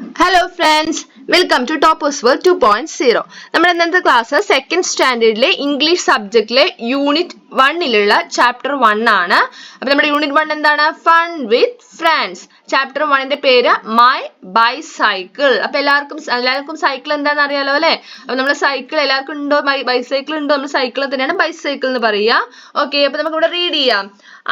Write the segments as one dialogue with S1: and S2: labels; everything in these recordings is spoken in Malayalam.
S1: Hello friends, welcome to Toppers World 2.0. നമ്മുടെ ഇന്നത്തെ ക്ലാസ് സെക്കൻഡ് സ്റ്റാൻഡേർഡിലെ ഇംഗ്ലീഷ് സബ്ജക്റ്റിലെ യൂണിറ്റ് 1 ചാപ്റ്റർ 1 ആണ്. അപ്പോൾ നമ്മുടെ യൂണിറ്റ് 1 എന്താണ്? Fun with friends. ചാപ്റ്റർ 1ന്റെ പേര് മൈ ബൈസൈക്കിൾ. അപ്പോൾ എല്ലാവർക്കും സൈക്കിൾ എന്താണെന്ന് അറിയാലോ അല്ലേ? അപ്പോൾ നമ്മൾ സൈക്കിൾ എല്ലാവർക്കും ഉണ്ടോ? ബൈസൈക്കിൾ ഉണ്ടോ? നമ്മൾ സൈക്കിൾ തന്നെയാണ് ബൈസൈക്കിൾ എന്ന് പറയുക. ഓക്കെ, അപ്പോൾ നമുക്ക് ഇവിടെ റീഡ് ചെയ്യാം.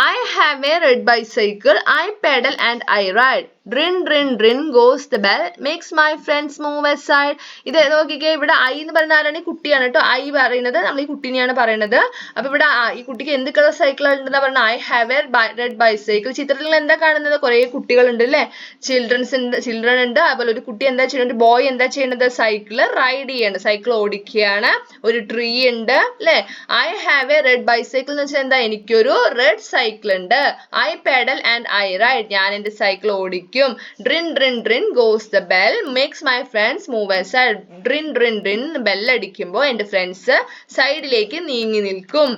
S1: I have a red bicycle. I pedal and I ride. Drin drin drin goes the bell. Makes my friends move aside. ഇത് നോക്കിക്കേ, ഇവിടെ ഐ എന്ന് പറയുന്ന ആരാണ്? ഈ കുട്ടിയാണ് കേട്ടോ. ഐ പറയുന്നത് നമ്മൾ ഈ കുട്ടീനെയാണ് പറയുന്നത്. അപ്പൊ ഇവിടെ ഈ കുട്ടിക്ക് എന്ത് കളർ സൈക്കിൾ ഉണ്ടെന്നാ പറഞ്ഞത്? I have a red bicycle. ചിത്രത്തിൽ എന്താ കാണുന്നത്? കുറെ കുട്ടികൾ ഉണ്ട് അല്ലേ? ചിൽഡ്രൻ ഉണ്ട്. അതുപോലെ ഒരു കുട്ടി എന്താ ചെയ്യുന്നത്? ഒരു ബോയ് എന്താ ചെയ്യുന്നത്? സൈക്കിള് റൈഡ് ചെയ്യാണ്, സൈക്കിൾ ഓടിക്കുകയാണ്. ഒരു ട്രീ ഉണ്ട് അല്ലേ? I have a red bicycle എന്ന് വെച്ചാൽ എന്താ? എനിക്കൊരു റെഡ് സൈക്കിൾ ഉണ്ട്. I pedal and I ride. ഞാൻ എൻ്റെ സൈക്കിൾ ഓടിക്കും. Drin drin drin goes the bell. Makes my friends move aside. Drin drin drin bell അടിക്കുമ്പോൾ എൻ്റെ ഫ്രണ്ട്സ് സൈഡിലേക്ക് നീങ്ങി നിൽക്കും.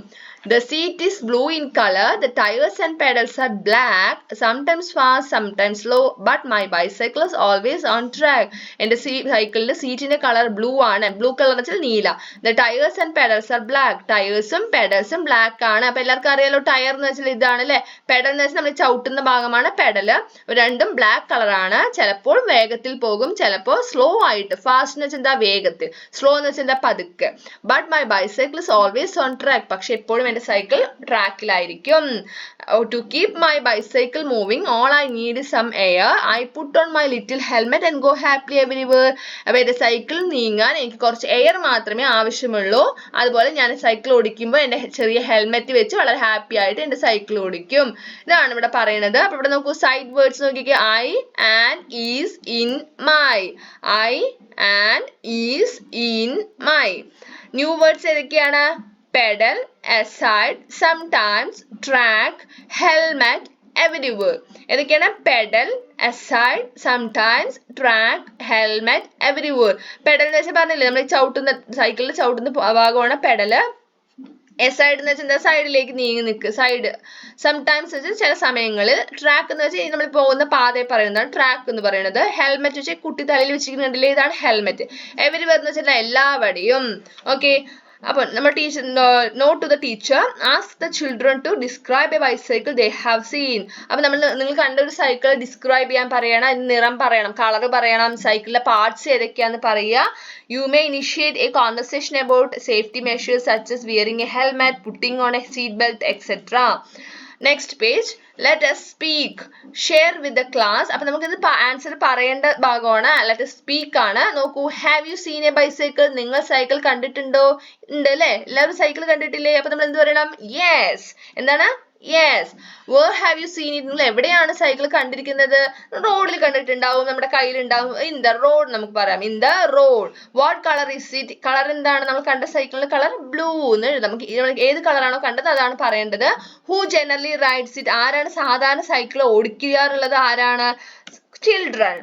S1: The seat is blue in color. The tires and pedals are black. Sometimes fast, sometimes slow. But my bicycle is always on track. എൻ്റെ സൈക്കിളിന്റെ സീറ്റിന്റെ കളർ ബ്ലൂ ആണ്. ബ്ലൂ കളർ വെച്ചാൽ നീല. The tires and pedals are black. ടയേഴ്സും പെഡൽസും ബ്ലാക്ക് ആണ്. അപ്പൊ എല്ലാവർക്കും അറിയാലോ ടയർ എന്ന് വെച്ചാൽ ഇതാണ് അല്ലെ? പെഡൽ എന്ന് വെച്ചാൽ നമ്മൾ ചവിട്ടുന്ന ഭാഗമാണ് പെഡല്. രണ്ടും ബ്ലാക്ക് കളറാണ്. ചിലപ്പോൾ വേഗത്തിൽ പോകും, ചിലപ്പോൾ സ്ലോ ആയിട്ട്. ഫാസ്റ്റ് എന്ന് വെച്ചാൽ എന്താ? വേഗത്തിൽ. സ്ലോ എന്ന് വെച്ചാൽ എന്താ? പതുക്കെ. But my bicycle is always on track. പക്ഷെ എപ്പോഴും എൻ്റെ cycle ട്രാക്കിലായിരിക്കും. To keep my bicycle moving, all I need is some air. I put on my little helmet and go happily everywhere. അപ്പോൾ എൻ്റെ സൈക്കിൾ നീങ്ങാൻ എനിക്ക് കുറച്ച് എയർ മാത്രമേ ആവശ്യമുള്ളൂ. അതുപോലെ ഞാൻ സൈക്കിൾ ഓടിക്കുമ്പോൾ എൻ്റെ ചെറിയ ഹെൽമെറ്റ് വെച്ച് വളരെ ഹാപ്പി ആയിട്ട് എൻ്റെ സൈക്കിൾ ഓടിക്കും. ഇതാണ് ഇവിടെ പറയുന്നത്. അപ്പോൾ ഇവിടെ നോക്കൂ, സൈഡ് വേർഡ്സ് നോക്കിക്കേ. I and is in my. I and is in my. New words ഏതൊക്കെയാണ്? pedal, aside, sometimes, track, helmet, everywhere. ഏതൊക്കെയാണ്? pedal, aside, sometimes, track, helmet, everywhere. pedal എന്ന് വെച്ചാൽ പറഞ്ഞില്ലേ, നമ്മൾ ചവിട്ടുന്ന സൈക്കിളിൽ ചവിട്ടുന്ന ഭാഗമാണ് പെഡല്. aside എന്ന് വെച്ചാൽ എന്താ? സൈഡിലേക്ക് നീങ്ങി നിൽക്കുക, സൈഡ്. സംടൈംസ് വെച്ചാൽ ചില സമയങ്ങളിൽ. ട്രാക്ക് എന്ന് വെച്ചാൽ നമ്മൾ പോകുന്ന പാതയെ പറയുന്നതാണ് ട്രാക്ക് എന്ന് പറയുന്നത്. ഹെൽമെറ്റ് വെച്ചാൽ കുട്ടി തലയിൽ വെച്ചിരിക്കുന്നുണ്ടല്ലേ, ഇതാണ് ഹെൽമെറ്റ്. എവരിവെയർ എന്ന് വെച്ചാൽ എല്ലാവടെയും. ഓക്കെ, അപ്പോൾ നമ്മൾ teacher note to the teacher, ask the children to describe a bicycle they have seen. അപ്പോൾ നിങ്ങൾ കണ്ട ഒരു സൈക്കിൾ ഡിസ്ക്രൈബ് ചെയ്യാൻ പറയണം, അതിന് നിറം പറയണം, കളർ പറയണം, സൈക്കിളിലെ പാർട്സ് ഏതൊക്കെയാന്ന് പറയുക. You may initiate a conversation about safety measures such as wearing a helmet, putting on a seat belt, etc. Next page. Let us speak. Share with the class. അപ്പോൾ നമുക്ക് ഇത് ആൻസർ പറയേണ്ട ഭാഗമാണ്. Let us speak ആണ്. നോക്കൂ, have you seen a bicycle? നിങ്ങൾ സൈക്കിൾ കണ്ടിട്ടുണ്ടോ? ഉണ്ട് അല്ലേ? എല്ലാവരും സൈക്കിൾ കണ്ടിട്ടില്ലേ? അപ്പോൾ നമ്മൾ എന്ത് പറയണം? Yes. എന്താണ്? Yes. Where have you seen it? നിങ്ങൾ എവിടെയാണ് സൈക്കിൾ കണ്ടിരിക്കുന്നത്? റോഡിൽ കണ്ടിട്ടുണ്ടാവും, നമ്മുടെ കയ്യിലുണ്ടാവും. In the road നമുക്ക് പറയാം. In the road. What color is it? Colour എന്താണ്? നമ്മൾ കണ്ട സൈക്കിളിന്റെ കളർ ബ്ലൂ എന്ന് എഴുതാം. നമുക്ക് ഏത് കളറാണോ കണ്ടത് അതാണ് പറയേണ്ടത്. Who generally rides it? ആരാണ് സാധാരണ സൈക്കിൾ ഓടിക്കാറുള്ളത്? ആരാണ്? Children.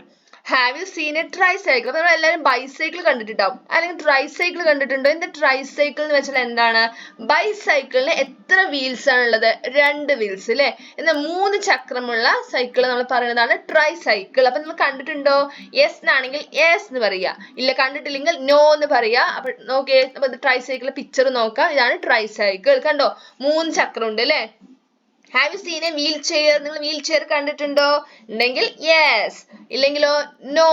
S1: Have you seen a tricycle? അപ്പോൾ നമ്മൾ എല്ലാവരും ബൈസൈക്കിൾ കണ്ടിട്ടുണ്ടാവും, അല്ലെങ്കിൽ ട്രൈസൈക്കിൾ കണ്ടിട്ടുണ്ടോ? എന്താ ട്രൈസൈക്കിൾ എന്ന് വെച്ചാൽ എന്താണ്? ബൈസൈക്കിളിന് എത്ര വീൽസ് ആണുള്ളത്? 2 വീൽസ് അല്ലേ? എന്നാൽ 3 ചക്രമുള്ള സൈക്കിൾ നമ്മൾ പറയുന്നതാണ് ട്രൈസൈക്കിൾ. അപ്പൊ നിങ്ങൾ കണ്ടിട്ടുണ്ടോ? യെസ് എന്നാണെങ്കിൽ യെസ് എന്ന് പറയുക, ഇല്ല കണ്ടിട്ടില്ലെങ്കിൽ നോ എന്ന് പറയുക. അപ്പൊ നോക്കിയേ, അപ്പൊ ട്രൈസൈക്കിളിന്റെ പിക്ചർ നോക്കാം. ഇതാണ് ട്രൈസൈക്കിൾ. കണ്ടോ? 3 ചക്രം ഉണ്ട് അല്ലേ? Have you seen a wheelchair? നിങ്ങൾ വീൽ ചെയർ കണ്ടിട്ടുണ്ടോ? ഉണ്ടെങ്കിൽ യെസ്, ഇല്ലെങ്കിലോ നോ.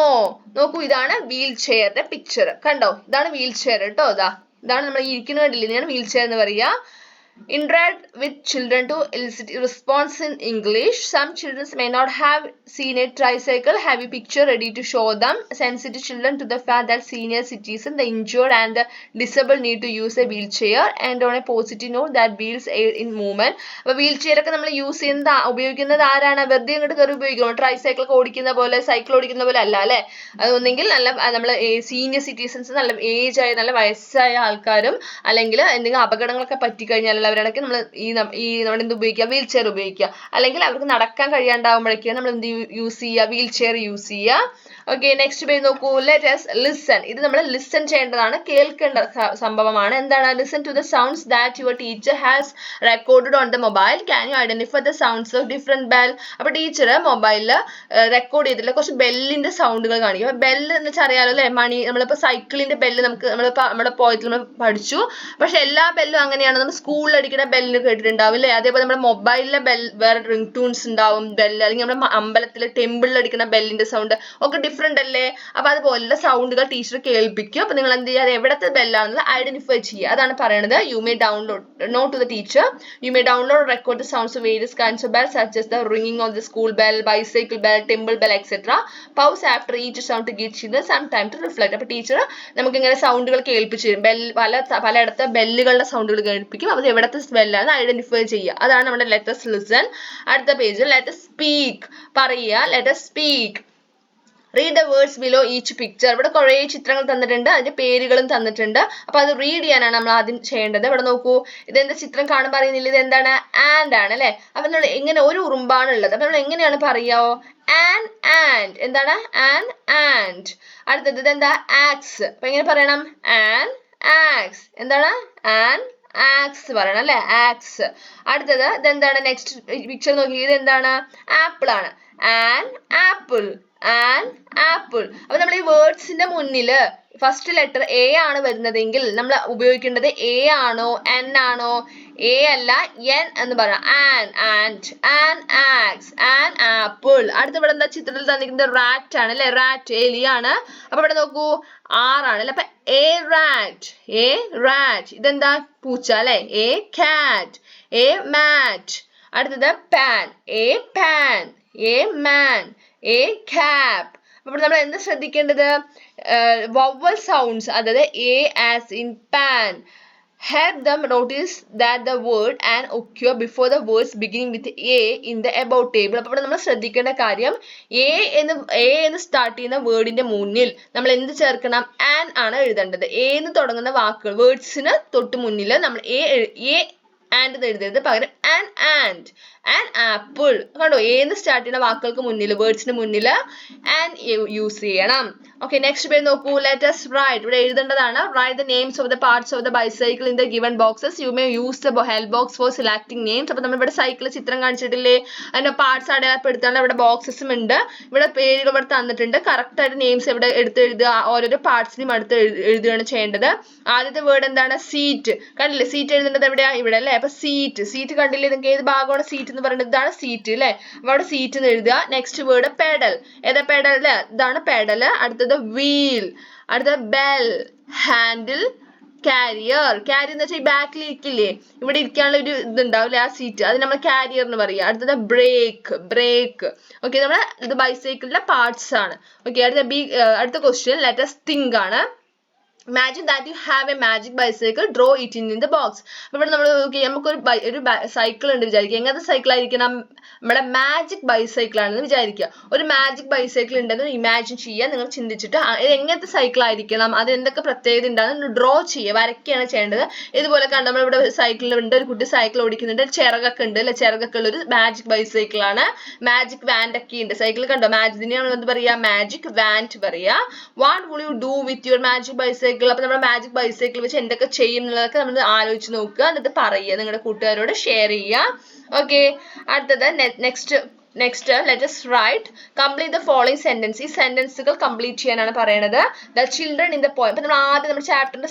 S1: നോക്കൂ, ഇതാണ് വീൽ ചെയറിന്റെ പിക്ചർ. കണ്ടോ? ഇതാണ് വീൽ ചെയർ കേട്ടോ. ഇതാണ് നമ്മൾ ഇരിക്കുന്ന കണ്ടില്ലേ, ഇതാണ് വീൽ ചെയർ എന്ന് പറയുക. Interact with children to elicit response in English. Some children may not have seen a tricycle. Have a picture ready to show them. Sensitive children to the fact that senior citizens, the injured and the disabled need to use a wheelchair. And on a positive note, that wheels aid in movement. അപ്പോൾ വീൽ ചെയർ ഒക്കെ നമ്മൾ യൂസ് ചെയ്യുന്നത് ഉപയോഗിക്കുന്നത് ആരാണ്? വെറുതെ ഇങ്ങോട്ട് കയറി ഉപയോഗിക്കും. ട്രൈസൈക്കിൾ ഒക്കെ ഓടിക്കുന്ന പോലെ, സൈക്കിൾ ഓടിക്കുന്ന പോലെ അല്ല അല്ലേ? അതൊന്നെങ്കിൽ നല്ല നമ്മൾ സീനിയർ സിറ്റിസൺസ്, നല്ല ഏജ് ആയ നല്ല വയസ്സായ ആൾക്കാരും, അല്ലെങ്കിൽ എന്തെങ്കിലും അപകടങ്ങളൊക്കെ പറ്റിക്കഴിഞ്ഞാൽ പ്രായമുള്ളവരാണെങ്കിൽ നമ്മൾ നമ്മൾ എന്ത് ഉപയോഗിക്കുക, വീൽ ചെയർ ഉപയോഗിക്കുക. അല്ലെങ്കിൽ അവർക്ക് നടക്കാൻ കഴിയാണ്ടാവുമ്പോഴേക്കാണ് നമ്മൾ എന്ത് യൂസ് ചെയ്യുക, വീൽ ചെയർ യൂസ് ചെയ്യുക. ഓക്കെ, നെക്സ്റ്റ് പേജ് നോക്കൂ. Let us listen. ഇത് നമ്മൾ ലിസൺ ചെയ്യേണ്ടതാണ്, കേൾക്കേണ്ട സംഭവമാണ്. എന്താണ്? Listen to the sounds that your teacher has recorded on the mobile. Can you identify the sounds of different bell? അപ്പൊ ടീച്ചർ മൊബൈലിൽ റെക്കോർഡ് ചെയ്തിട്ടുള്ള കുറച്ച് ബെല്ലിന്റെ സൗണ്ടുകൾ കാണിക്കും. അപ്പൊ ബെല്ല് എന്ന് വെച്ചാൽ അറിയാലോ അല്ലെ, മണി. നമ്മളിപ്പോ സൈക്കിളിന്റെ ബെല്ല് നമ്മുടെ പോയത്തിൽ നമ്മൾ പഠിച്ചു. പക്ഷെ എല്ലാ ബെല്ലും അങ്ങനെയാണ്. നമ്മൾ സ്കൂളിൽ അടിക്കുന്ന ബെല്ല് കേട്ടിട്ടുണ്ടാവും അല്ലേ? അതേപോലെ നമ്മുടെ മൊബൈലിലെ ബെൽ വേറെ റിംഗ് ടൂൺസ് ഉണ്ടാവും, ബെല്ല്. അല്ലെങ്കിൽ നമ്മുടെ അമ്പലത്തിലെ ടെമ്പിളിൽ അടിക്കുന്ന ബെല്ലിന്റെ സൗണ്ട് ഒക്കെ ഡിഫറെന്റ് അല്ലേ? അപ്പൊ അതുപോലുള്ള സൗണ്ടുകൾ ടീച്ചർ കേൾപ്പിക്കും. അപ്പൊ നിങ്ങൾ എന്ത് ചെയ്യുക, എവിടത്തെ ബെല്ലാണെന്ന് ഐഡന്റിഫൈ ചെയ്യുക. അതാണ് പറയുന്നത്. You may download note to the teacher. You may download record the sounds of various kinds of bell such as the ringing of the school bell, bicycle bell, temple bell, etc. Pause after each sound to give children some time to reflect. അപ്പൊ ടീച്ചർ നമുക്ക് ഇങ്ങനെ സൗണ്ടുകൾ കേൾപ്പിച്ചു തരും. പലയിടത്തെ ബെല്ലുകളുടെ സൗണ്ടുകൾ കേൾപ്പിക്കും. അത് എവിടത്തെ ബെല്ലാണെന്ന് ഐഡന്റിഫൈ ചെയ്യുക. അതാണ് നമ്മുടെ let us listen. അടുത്ത പേജ് let us speak. പറയുക, let us speak. Read the words below each picture. ഇവിടെ കുറേ ചിത്രങ്ങൾ തന്നിട്ടുണ്ട്, അതിന്റെ പേരുകളും തന്നിട്ടുണ്ട്. അപ്പൊ അത് റീഡ് ചെയ്യാനാണ് നമ്മൾ ആദ്യം ചെയ്യേണ്ടത്. ഇവിടെ നോക്കൂ, ഇതെന്താ ചിത്രം കാണുമ്പോൾ അറിയുന്നില്ല, ഇത് എന്താണ്? ആൻഡ് ആണ് അല്ലെ? അപ്പൊ നമ്മൾ എങ്ങനെ, ഒരു ഉറുമ്പാണ് ഉള്ളത്. അപ്പൊ നമ്മൾ എങ്ങനെയാണ് പറയാവോ? An ant. എന്താണ്? An ant. അടുത്തത് ഇതെന്താ? ആക്സ്. അപ്പൊ എങ്ങനെ പറയണം? An axe. എന്താണ്? ആൻ ആക്സ് പറയണം അല്ലെ? ആക്സ്. അടുത്തത് ഇതെന്താണ്? നെക്സ്റ്റ് പിക്ചർ നോക്കി, ഇത് എന്താണ്? ആപ്പിൾ ആണ്. An apple. An apple. അപ്പൊ നമ്മൾ ഈ വേർഡ്സിന്റെ മുന്നില് ഫസ്റ്റ് ലെറ്റർ എ ആണ് വരുന്നതെങ്കിൽ നമ്മൾ ഉപയോഗിക്കേണ്ടത് എ ആണോ എൻ ആണോ? എ അല്ല, എൻ എന്ന് പറയാം. An and, an axe, an apple. അടുത്ത ഇവിടെ എന്താ ചിത്രത്തിൽ തന്നിരിക്കുന്നത്? റാറ്റ് ആണ് അല്ലെ? റാറ്റ്, എലിയാണ്. അപ്പൊ ഇവിടെ നോക്കൂ, ആറാണ് അല്ലെ? അപ്പൊ എ റാറ്റ്, എ റാറ്റ്. ഇതെന്താ? പൂച്ച അല്ലെ? എ കാറ്റ്, എ മാറ്റ്. അടുത്തത് pan, A pan, a man, A cap. അപ്പോൾ നമ്മൾ എന്താ ശ്രദ്ധിക്കേണ്ടത്? വവൽ സൗണ്ട്സ്, അതായത് A as in pan. Help them notice that the word and occur before the words beginning with A in the above table. അപ്പോൾ നമ്മൾ ശ്രദ്ധിക്കേണ്ട കാര്യം, എ എന്ന് സ്റ്റാർട്ട് ചെയ്യുന്ന വേർഡിന്റെ മുന്നിൽ നമ്മൾ എന്ത് ചേർക്കണം? ആൻ ആണ് എഴുതേണ്ടത്. എ എന്ന് തുടങ്ങുന്ന വാക്കുകൾ, വേർഡ്സിന് തൊട്ട് മുന്നിൽ നമ്മൾ എ ആൻഡ് എഴുതരുത്, പകരം ആൻഡ് ആപ്പിൾ. കണ്ടോ? എന്ന് സ്റ്റാർട്ട് ചെയ്യുന്ന വാക്കുകൾക്ക് മുന്നിൽ, വേർഡ്സിന് മുന്നിൽ ആൻഡ് യൂസ് ചെയ്യണം. ഓക്കെ, നെക്സ്റ്റ് പേജ് നോക്കൂ. let us write. ഇവിടെ എഴുതേണ്ടതാണ്. write the names of the parts of the bicycle in the given boxes. You may use the help box for selecting names. അപ്പൊ നമ്മൾ ഇവിടെ സൈക്കിൾ ചിത്രം കാണിച്ചിട്ടില്ലേ? അതിന്റെ പാർട്സ് അടയാളപ്പെടുത്താനുള്ള ഇവിടെ ബോക്സസും ഉണ്ട്. ഇവിടെ പേരുകൾ ഇവിടെ തന്നിട്ടുണ്ട്. കറക്റ്റ് ആയിട്ട് നെയിംസ് ഇവിടെ എടുത്ത് എഴുതുക. ഓരോരോ പാർട്സിനും അടുത്ത് എഴുതുകയാണ് ചെയ്യേണ്ടത്. ആദ്യത്തെ വേർഡ് എന്താണ്? സീറ്റ്. കണ്ടില്ലേ? സീറ്റ് എഴുതേണ്ടത് എവിടെയാ? ഇവിടെ അല്ലെ? അപ്പൊ സീറ്റ് കണ്ടില്ലേ? നിങ്ങൾക്ക് ഏത് ഭാഗമാണ് സീറ്റ് എന്ന് പറയുന്നത്? ഇതാണ് സീറ്റ് അല്ലെ? അപ്പൊ അവിടെ സീറ്റ് എന്ന് എഴുതുക. Next word pedal. ഏതാ പെഡൽ അല്ലെ? ഇതാണ് പെഡൽ. അടുത്തത് വീൽ. അടുത്തത് ബെൽ, ഹാൻഡിൽ, കാരിയർ. കാരിയർ എന്ന് വെച്ചാൽ ഈ ബാക്കിൽ ഇരിക്കില്ലേ, ഇവിടെ ഇരിക്കാനുള്ള ഒരു ഇതുണ്ടാവില്ലേ, ആ സീറ്റ്, അത് നമ്മൾ കാരിയർ എന്ന് പറയുക. അടുത്തത് ബ്രേക്ക്. ഓക്കെ, നമ്മുടെ ഇത് ബൈസൈക്കിളിന്റെ പാർട്സ് ആണ്. ഓക്കെ, അടുത്ത ക്വസ്റ്റ്യൻ let us think ആണ്. Imagine that you have a magic bicycle. Draw it in the box. അപ്പോൾ ഇവിടെ നമ്മൾ നമുക്കൊരു സൈക്കിൾ ഉണ്ട് വിചാരിക്കുക. എങ്ങനത്തെ സൈക്കിൾ ആയിരിക്കണം? നമ്മുടെ മാജിക് ബൈസൈക്കിൾ ആണെന്ന് വിചാരിക്കുക. ഒരു മാജിക് ബൈസൈക്കിൾ ഉണ്ടെന്ന് ഇമാജിൻ ചെയ്യുക. നിങ്ങൾ ചിന്തിച്ചിട്ട് ഇത് എങ്ങനത്തെ സൈക്കിൾ ആയിരിക്കണം, അത് എന്തൊക്കെ പ്രത്യേകത ഉണ്ടാകുന്ന ഡ്രോ ചെയ്യുക, വരയ്ക്കുകയാണ് ചെയ്യേണ്ടത്. ഇതുപോലെ കണ്ട് നമ്മളിവിടെ സൈക്കിളിലുണ്ട്, ഒരു കുട്ടി സൈക്കിൾ ഓടിക്കുന്നുണ്ട്, ചിറകൊക്കെ ഉണ്ട് അല്ലെ? ചിറകൊക്കെ ഉള്ള ഒരു മാജിക് ബൈസൈക്കിൾ ആണ്. മാജിക് വാൻഡ് ഒക്കെ ഉണ്ട്. സൈക്കിൾ കണ്ടോ? ഇതിനെയാണ് എന്ത് പറയാ? മാജിക് വാൻഡ് പറയാ. What will you do with your magic bicycle? അപ്പൊ നമ്മുടെ മാജിക് ബൈസൈക്കിൾ വെച്ച് എന്തൊക്കെ ചെയ്യും എന്നുള്ളതൊക്കെ നമ്മൾ ആലോചിച്ച് നോക്കുക. എന്നിട്ട് പറയുക, നിങ്ങളുടെ കൂട്ടുകാരോട് ഷെയർ ചെയ്യുക. ഓക്കെ, അടുത്തത് next let us write. Complete the following sentence. ഈ സെന്റൻസുകൾ കംപ്ലീറ്റ് ചെയ്യാനാണ് പറയുന്നത്. The children in the poem. അപ്പൊ നമ്മൾ ആദ്യം നമ്മുടെ ചാപ്റ്ററിന്റെ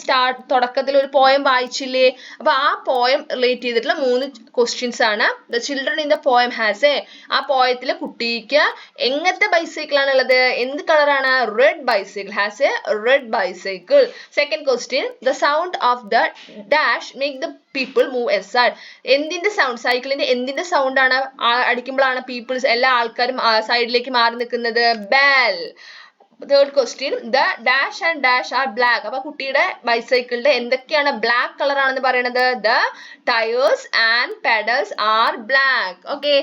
S1: തുടക്കത്തിൽ ഒരു പോയം വായിച്ചില്ലേ? അപ്പൊ ആ പോയം റിലേറ്റ് ചെയ്തിട്ടുള്ള 3 ക്വസ്റ്റ്യൻസ് ആണ്. The children in the poem has a. ആ പോയത്തിലെ കുട്ടിക്ക് എങ്ങനത്തെ ബൈസൈക്കിൾ ആണ് ഉള്ളത്? എന്ത് കളറാണ്? Red bicycle. Has A red bicycle. Second question, the sound of the dash make the people move aside. എന്തിന്റെ സൗണ്ട്? സൈക്കിളിന്റെ എന്തിന്റെ സൗണ്ട് ആണ് അടിക്കുമ്പോഴാണ് പീപ്പിൾസ്, എല്ലാ ആൾക്കാരും സൈഡിലേക്ക് മാറി നിൽക്കുന്നത്? Bell. Third question, the dash and dash are black. അപ്പൊ കുട്ടിയുടെ ബൈസൈക്കിളിന്റെ എന്തൊക്കെയാണ് ബ്ലാക്ക് കളർ ആണെന്ന് പറയുന്നത്? The tyres and pedals are black. Okay,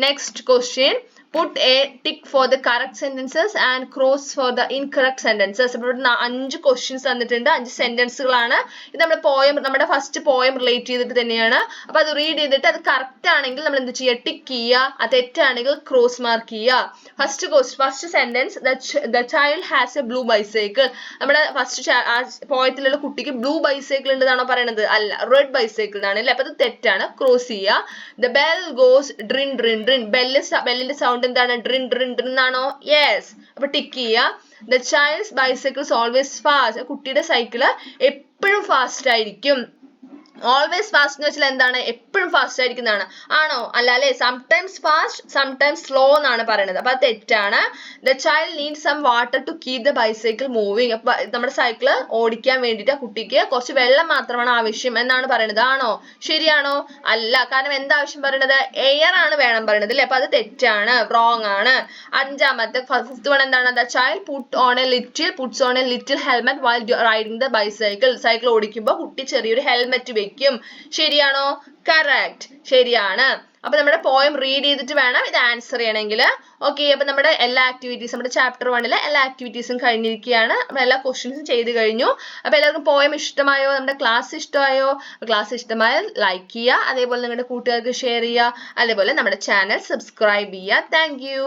S1: next question, Put a tick for the correct sentences and cross for the incorrect sentences. അപ്പോൾ ഇവിടെ 5 questions തന്നിട്ടുണ്ട്, 5 sentenceകളാണ്. ഇത് നമ്മുടെ poem, നമ്മുടെ ഫസ്റ്റ് poem റിലേറ്റ് ചെയ്തിട്ട് തന്നെയാണ്. അപ്പോൾ അത് റീഡ് ചെയ്തിട്ട് അത് കറക്റ്റ് ആണെങ്കിൽ നമ്മൾ എന്ത് ചെയ്യുക, ടിക്ക് ചെയ്യുക, അത് തെറ്റാണെങ്കിൽ ക്രോസ് മാർക്ക് ചെയ്യുക. First sentence, the child has a blue bicycle. നമ്മുടെ ഫസ്റ്റ് പോയത്തിലുള്ള കുട്ടിക്ക് ബ്ലൂ ബൈസൈക്കിൾ ഉണ്ടെന്നാണോ പറയണത്? അല്ല, റെഡ് ബൈസൈക്കിൾ ആണ് അല്ലേ. അപ്പൊ അത് തെറ്റാണ്, ക്രോസ് ചെയ്യുക. The bell goes drin drin drin. ബെല്ലിന്റെ സൗണ്ട് എന്താണ്? ഡ്രിൻ ഡ്രിൻ ഡ്രിൻ എന്നാണോ? യെസ്. അപ്പൊ ടിക്ക് ചെയ്യുക. The child's bicycle is always fast. കുട്ടിയുടെ സൈക്കിള് എപ്പോഴും ഫാസ്റ്റ് ആയിരിക്കും. ഓൾവേസ് ഫാസ്റ്റ് എന്ന് വെച്ചാൽ എന്താണ്? എപ്പോഴും ഫാസ്റ്റ് ആയിരിക്കുന്നതാണ്. ആണോ? അല്ല അല്ലെ. സംടൈംസ് ഫാസ്റ്റ്, സംടൈംസ് സ്ലോ എന്നാണ് പറയുന്നത്. അപ്പൊ അത് തെറ്റാണ്. The child needs some water to keep the bicycle moving. അപ്പൊ നമ്മുടെ സൈക്കിള് ഓടിക്കാൻ വേണ്ടിയിട്ട് കുട്ടിക്ക് കുറച്ച് വെള്ളം മാത്രമാണ് ആവശ്യം എന്നാണ് പറയുന്നത്. ആണോ? ശരിയാണോ? അല്ല. കാരണം എന്താ ആവശ്യം പറയുന്നത്? എയർ ആണ് വേണം പറയുന്നത് അല്ലെ. അപ്പൊ അത് തെറ്റാണ്, റോങ് ആണ്. അഞ്ചാമത്തെ ഫിഫ്ത് വൺ എന്താണ്? The child puts on a little helmet while riding the bicycle. Cycle ഓടിക്കുമ്പോൾ കുട്ടി ചെറിയൊരു ഹെൽമെറ്റ് വെക്കും. ശരിയാണോ? കറക്റ്റ്, ശരിയാണ്. അപ്പൊ നമ്മുടെ പോയം റീഡ് ചെയ്തിട്ട് വേണം ഇത് ആൻസർ ചെയ്യണമെങ്കിൽ. ഓക്കെ, അപ്പൊ നമ്മുടെ എല്ലാ ആക്ടിവിറ്റീസും, നമ്മുടെ ചാപ്റ്റർ 1 എല്ലാ ആക്ടിവിറ്റീസും കഴിഞ്ഞിരിക്കുകയാണ്. നമ്മൾ എല്ലാ ക്വസ്റ്റ്യൻസും ചെയ്ത് കഴിഞ്ഞു. അപ്പൊ എല്ലാവർക്കും പോയം ഇഷ്ടമായോ? നമ്മുടെ ക്ലാസ് ഇഷ്ടമായോ? ക്ലാസ് ഇഷ്ടമായാൽ ലൈക്ക് ചെയ്യുക, അതേപോലെ നിങ്ങളുടെ കൂട്ടുകാർക്ക് ഷെയർ ചെയ്യുക, അതേപോലെ നമ്മുടെ ചാനൽ സബ്സ്ക്രൈബ് ചെയ്യുക. Thank you.